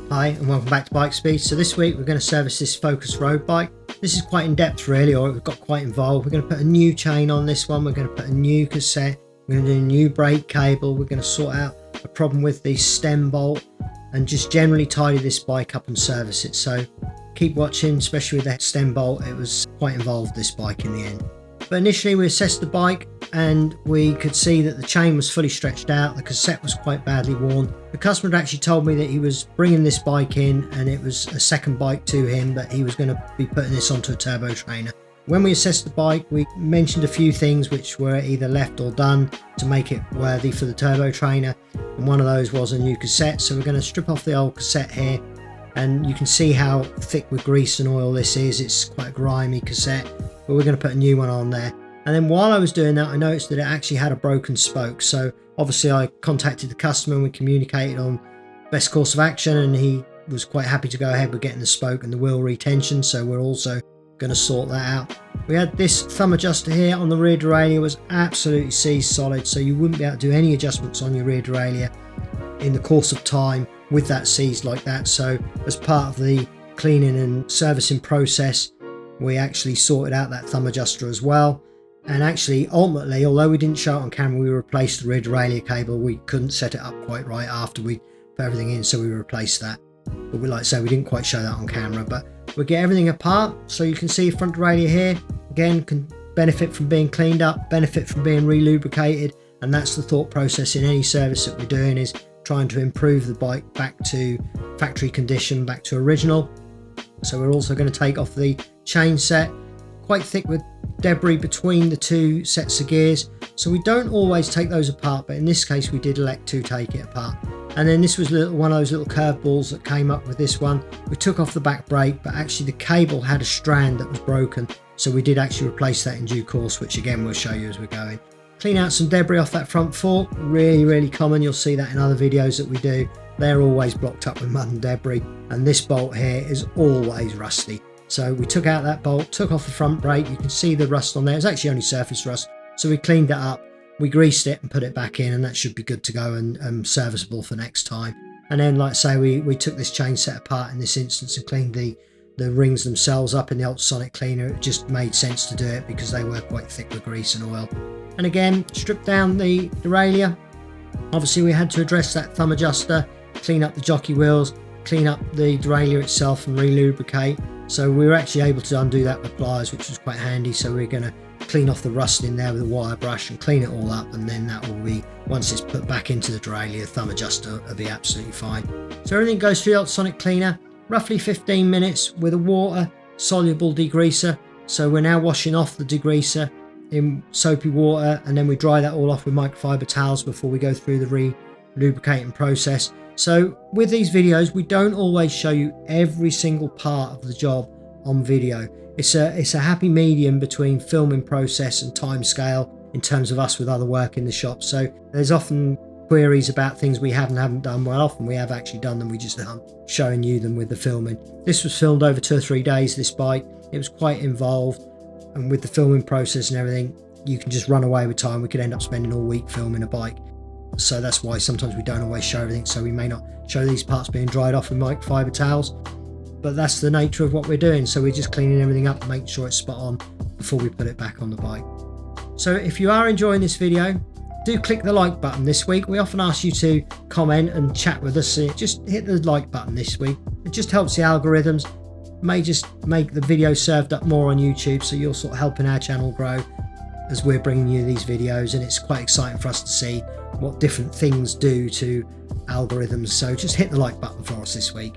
Hi and welcome back to Bike Speed. So this week we're going to service this Focus road bike. This is quite in depth really, or we've got quite involved. We're going to put a new chain on this one, we're going to put a new cassette, we're going to do a new brake cable, we're going to sort out a problem with the stem bolt and just generally tidy this bike up and service it. So keep watching, especially with the stem bolt. It was quite involved, this bike, in the end. But initially we assessed the bike and we could see that the chain was fully stretched out, the cassette was quite badly worn. The customer had actually told me that he was bringing this bike in and it was a second bike to him, that he was going to be putting this onto a turbo trainer. When we assessed the bike, we mentioned a few things which were either left or done to make it worthy for the turbo trainer, and one of those was a new cassette. So we're going to strip off the old cassette here, and you can see how thick with grease and oil this is. It's quite a grimy cassette, but we're going to put a new one on there. And then while I was doing that, I noticed that it actually had a broken spoke. So obviously I contacted the customer and we communicated on best course of action, and he was quite happy to go ahead with getting the spoke and the wheel retention. So we're also going to sort that out. We had this thumb adjuster here on the rear derailleur, was absolutely seized solid, so you wouldn't be able to do any adjustments on your rear derailleur in the course of time with that seized like that. So as part of the cleaning and servicing process, we actually sorted out that thumb adjuster as well. And actually, ultimately, although we didn't show it on camera, we replaced the rear derailleur cable. We couldn't set it up quite right after we put everything in, so we replaced that. But we, like I say, we didn't quite show that on camera. But we get everything apart, so you can see front derailleur here. Again, can benefit from being cleaned up, benefit from being re-lubricated, and that's the thought process in any service that we're doing, is trying to improve the bike back to factory condition, back to original. So we're also going to take off the chain set, quite thick with debris between the two sets of gears, so we don't always take those apart, but in this case we did elect to take it apart. And then this was one of those little curveballs that came up with this one. We took off the back brake, but actually the cable had a strand that was broken, so we did actually replace that in due course, which again we'll show you as we're going. Clean out some debris off that front fork, really common. You'll see that in other videos that we do. They're always blocked up with mud and debris, and this bolt here is always rusty. So we took out that bolt, took off the front brake. You can see the rust on there. It's actually only surface rust. So we cleaned it up, we greased it and put it back in, and that should be good to go and serviceable for next time. And then, like I say, we took this chain set apart in this instance and cleaned the rings themselves up in the ultrasonic cleaner. It just made sense to do it because they were quite thick with grease and oil. And again, stripped down the derailleur. Obviously we had to address that thumb adjuster, clean up the jockey wheels, clean up the derailleur itself and re-lubricate. So we were actually able to undo that with pliers, which was quite handy. So we're going to clean off the rust in there with a wire brush and clean it all up, and then that will be, once it's put back into the derailleur, the thumb adjuster will be absolutely fine. So everything goes through the ultrasonic cleaner, roughly 15 minutes with a water soluble degreaser. So we're now washing off the degreaser in soapy water, and then we dry that all off with microfiber towels before we go through the re-lubricating process. So with these videos, we don't always show you every single part of the job on video. It's a happy medium between filming process and time scale in terms of us with other work in the shop. So there's often queries about things we haven't done. Well, often we have actually done them, we just aren't showing you them with the filming. This was filmed over 2 or 3 days, this bike. It was quite involved, and with the filming process and everything, you can just run away with time. We could end up spending all week filming a bike. So that's why sometimes we don't always show everything. So we may not show these parts being dried off with microfiber towels, but that's the nature of what we're doing. So we're just cleaning everything up and making sure it's spot on before we put it back on the bike. So if you are enjoying this video, do click the like button this week. We often ask you to comment and chat with us. So just hit the like button this week. It just helps the algorithms. It may just make the video served up more on YouTube, so you're sort of helping our channel grow as we're bringing you these videos, and it's quite exciting for us to see what different things do to algorithms. So just hit the like button for us this week.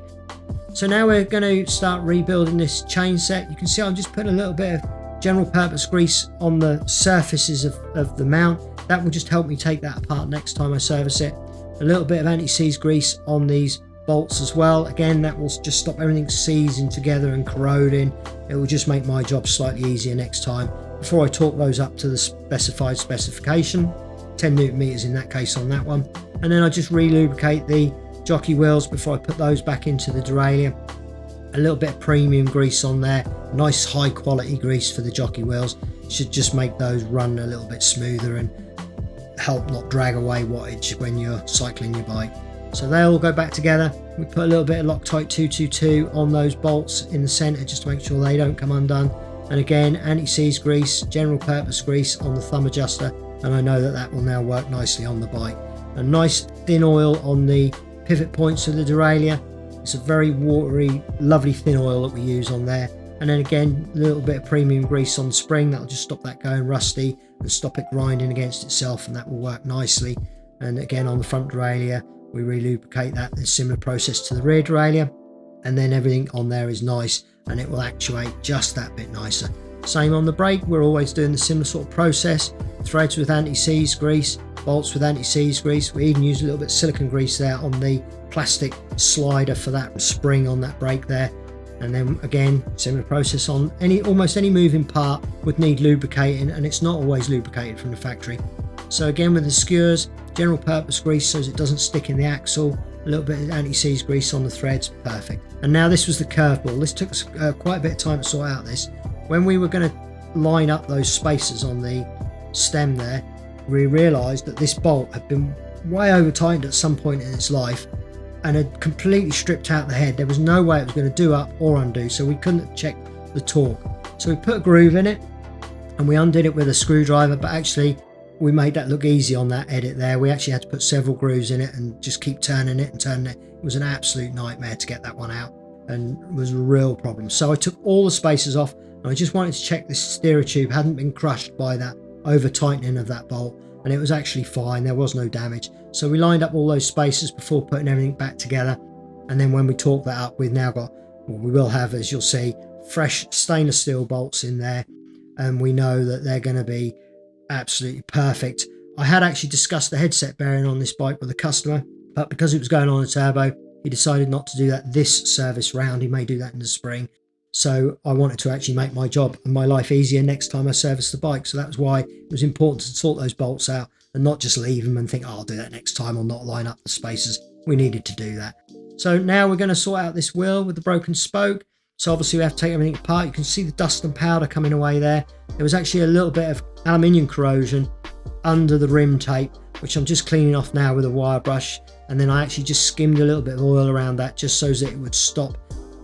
So now we're going to start rebuilding this chain set. You can see I'm just putting a little bit of general purpose grease on the surfaces of the mount. That will just help me take that apart next time I service it. A little bit of anti-seize grease on these bolts as well. Again, that will just stop everything seizing together and corroding. It will just make my job slightly easier next time. Before I torque those up to the specified specification, 10 Newton meters in that case on that one. And then I just re-lubricate the jockey wheels before I put those back into the derailleur. A little bit of premium grease on there, nice high quality grease for the jockey wheels. Should just make those run a little bit smoother and help not drag away wattage when you're cycling your bike. So they all go back together, We put a little bit of Loctite 222 on those bolts in the center just to make sure they don't come undone. And again, anti-seize grease, general purpose grease on the thumb adjuster, and I know that that will now work nicely on the bike. A nice thin oil on the pivot points of the derailleur. It's a very watery, lovely thin oil that we use on there. And then again, a little bit of premium grease on the spring, that'll just stop that going rusty and stop it grinding against itself, and that will work nicely. And again, on the front derailleur, we re-lubricate that in a similar process to the rear derailleur, and then everything on there is nice and it will actuate just that bit nicer. Same on the brake, we're always doing the similar sort of process. Threads with anti-seize grease, bolts with anti-seize grease. We even use a little bit of silicone grease there on the plastic slider for that spring on that brake there. And then again, similar process on almost any moving part would need lubricating, and it's not always lubricated from the factory. So again, with the skewers, general purpose grease so it doesn't stick in the axle, a little bit of anti-seize grease on the threads, perfect. And now this was the curveball. This took us quite a bit of time to sort out this. When we were going to line up those spacers on the stem there, we realised that this bolt had been way over tightened at some point in its life and had completely stripped out the head. There was no way it was going to do up or undo, so we couldn't have checked the torque. So we put a groove in it and we undid it with a screwdriver, but actually we made that look easy on that edit there. We actually had to put several grooves in it and just keep turning it and turning it. It was an absolute nightmare to get that one out, and it was a real problem. So I took all the spacers off, and I just wanted to check this steerer tube hadn't been crushed by that over tightening of that bolt, and it was actually fine. There was no damage. So we lined up all those spacers before putting everything back together, and then when we torque that up, we've now got, well, we will have, as you'll see, fresh stainless steel bolts in there, and we know that they're going to be absolutely perfect. I had actually discussed the headset bearing on this bike with the customer, but because it was going on a turbo, he decided not to do that this service round. He may do that in the spring. So I wanted to actually make my job and my life easier next time I service the bike. So that was why it was important to sort those bolts out and not just leave them and think, oh, I'll do that next time, or not line up the spacers. We needed to do that. So now we're going to sort out this wheel with the broken spoke. So obviously we have to take everything apart. You can see the dust and powder coming away there. There was actually a little bit of aluminium corrosion under the rim tape, which I'm just cleaning off now with a wire brush. And then I actually just skimmed a little bit of oil around that just so that it would stop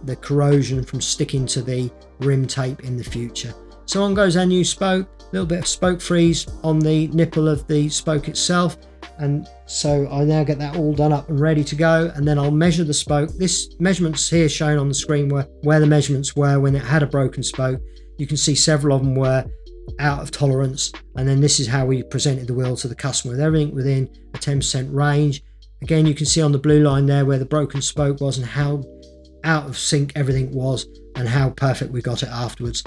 the corrosion from sticking to the rim tape in the future. So on goes our new spoke, a little bit of spoke freeze on the nipple of the spoke itself. And so I now get that all done up and ready to go, and then I'll measure the spoke. This measurements here shown on the screen where the measurements were when it had a broken spoke. You can see several of them were out of tolerance, and then this is how we presented the wheel to the customer, with everything within a 10% range. Again, you can see on the blue line there where the broken spoke was and how out of sync everything was and how perfect we got it afterwards.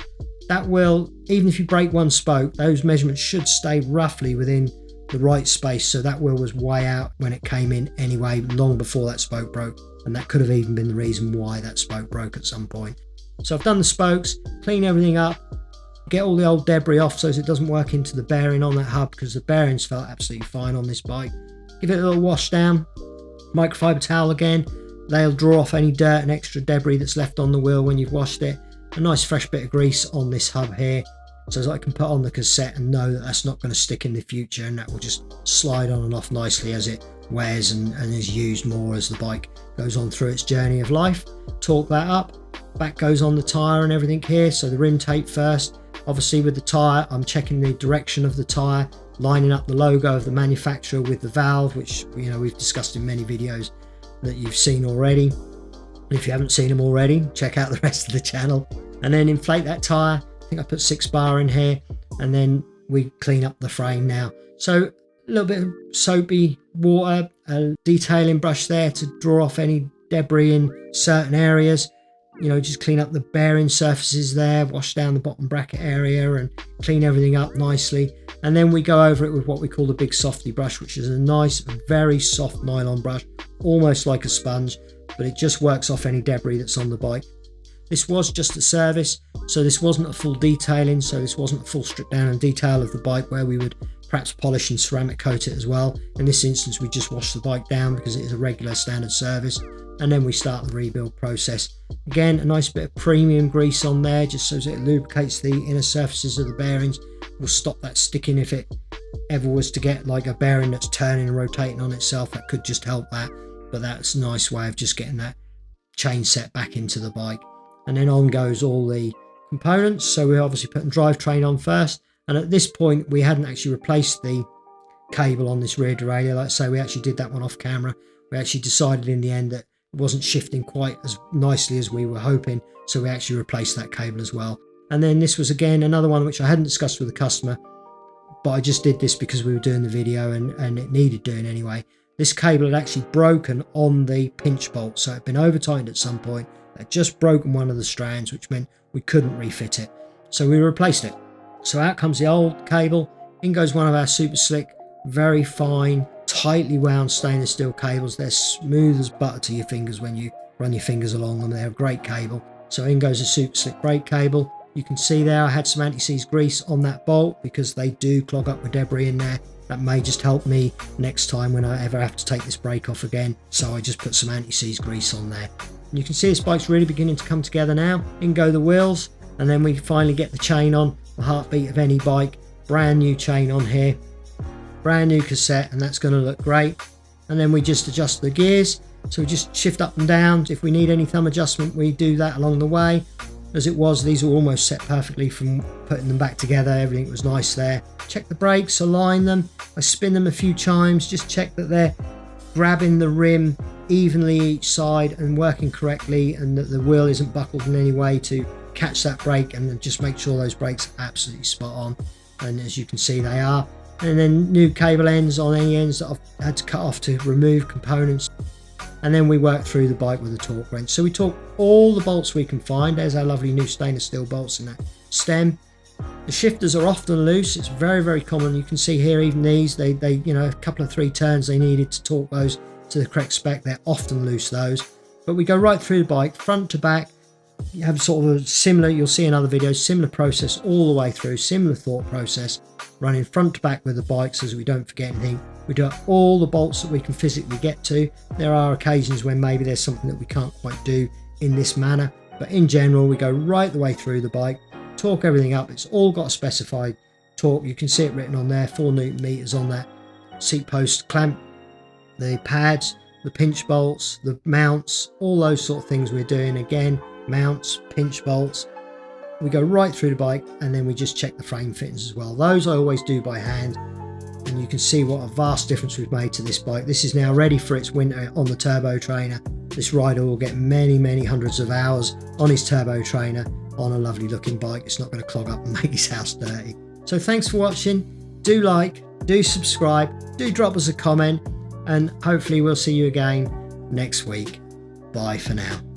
That wheel, even if you break one spoke, those measurements should stay roughly within the right space. So that wheel was way out when it came in anyway, long before that spoke broke, and that could have even been the reason why that spoke broke at some point. So I've done the spokes, clean everything up, get all the old debris off so it doesn't work into the bearing on that hub, because the bearings felt absolutely fine on this bike. Give it a little wash down, microfiber towel again. They'll draw off any dirt and extra debris that's left on the wheel when you've washed it. A nice fresh bit of grease on this hub here, so that I can put on the cassette and know that that's not going to stick in the future, and that will just slide on and off nicely as it wears and is used more as the bike goes on through its journey of life. Torque that up, back goes on the tyre and everything here. So the rim tape first. Obviously with the tyre, I'm checking the direction of the tyre, lining up the logo of the manufacturer with the valve, which we've discussed in many videos that you've seen already. And if you haven't seen them already, check out the rest of the channel. And then inflate that tyre. I think I put 6 bar in here, and then we clean up the frame now. So a little bit of soapy water, a detailing brush there to draw off any debris in certain areas. Just clean up the bearing surfaces there, wash down the bottom bracket area and clean everything up nicely. And then we go over it with what we call the big softy brush, which is a nice, very soft nylon brush, almost like a sponge, but it just works off any debris that's on the bike. This was just a service, so this wasn't a full detailing, so this wasn't a full strip down and detail of the bike where we would perhaps polish and ceramic coat it as well. In this instance, we just wash the bike down because it is a regular standard service, and then we start the rebuild process. Again, a nice bit of premium grease on there just so that it lubricates the inner surfaces of the bearings. Will stop that sticking if it ever was to get like a bearing that's turning and rotating on itself. That could just help that. but that's a nice way of just getting that chain set back into the bike. And then on goes all the components. So we're obviously putting drivetrain on first, and at this point we hadn't actually replaced the cable on this rear derailleur. Like I say, we actually did that one off camera. We actually decided in the end that it wasn't shifting quite as nicely as we were hoping, so we actually replaced that cable as well. And then this was again another one which I hadn't discussed with the customer, but I just did this because we were doing the video and it needed doing anyway. This cable had actually broken on the pinch bolt, so it had been over tightened at some point. It had just broken one of the strands, which meant we couldn't refit it, so we replaced it. So out comes the old cable, in goes one of our super slick, very fine, tightly wound stainless steel cables. They're smooth as butter to your fingers when you run your fingers along them. They're a great cable. So in goes a super slick brake cable. You can see there I had some anti-seize grease on that bolt because they do clog up with debris in there. That may just help me next time when I ever have to take this brake off again. So I just put some anti-seize grease on there. And you can see this bike's really beginning to come together now. In go the wheels, and then we finally get the chain on, the heartbeat of any bike. Brand new chain on here, brand new cassette, and that's going to look great. And then we just adjust the gears, so we just shift up and down. If we need any thumb adjustment, we do that along the way. As it was, these were almost set perfectly from putting them back together. Everything was nice there. Check the brakes, align them. I spin them a few times, just check that they're grabbing the rim evenly each side and working correctly, and that the wheel isn't buckled in any way to catch that brake, and then just make sure those brakes are absolutely spot on. And as you can see, they are. And then new cable ends on any ends that I've had to cut off to remove components. And then we work through the bike with a torque wrench. So we torque all the bolts we can find. There's our lovely new stainless steel bolts in that stem. The shifters are often loose. It's very, very common. You can see here, even these, they you know, a couple of 3 turns they needed to torque those to the correct spec. They're often loose, those. But we go right through the bike, front to back. You have sort of a similar, you'll see in other videos, similar process all the way through, similar thought process, running front to back with the bikes as we don't forget anything. We do all the bolts that we can physically get to. There are occasions when maybe there's something that we can't quite do in this manner, but in general we go right the way through the bike, torque everything up. It's all got a specified torque. You can see it written on there, 4 Newton meters on that seat post clamp, the pads, the pinch bolts, the mounts, all those sort of things we're doing. Again, mounts, pinch bolts. We go right through the bike, and then we just check the frame fittings as well. Those I always do by hand, and you can see what a vast difference we've made to this bike. This is now ready for its winter on the turbo trainer. This rider will get many, many hundreds of hours on his turbo trainer on a lovely looking bike. It's not going to clog up and make his house dirty. So thanks for watching. Do like, do subscribe, do drop us a comment, and hopefully we'll see you again next week. Bye for now.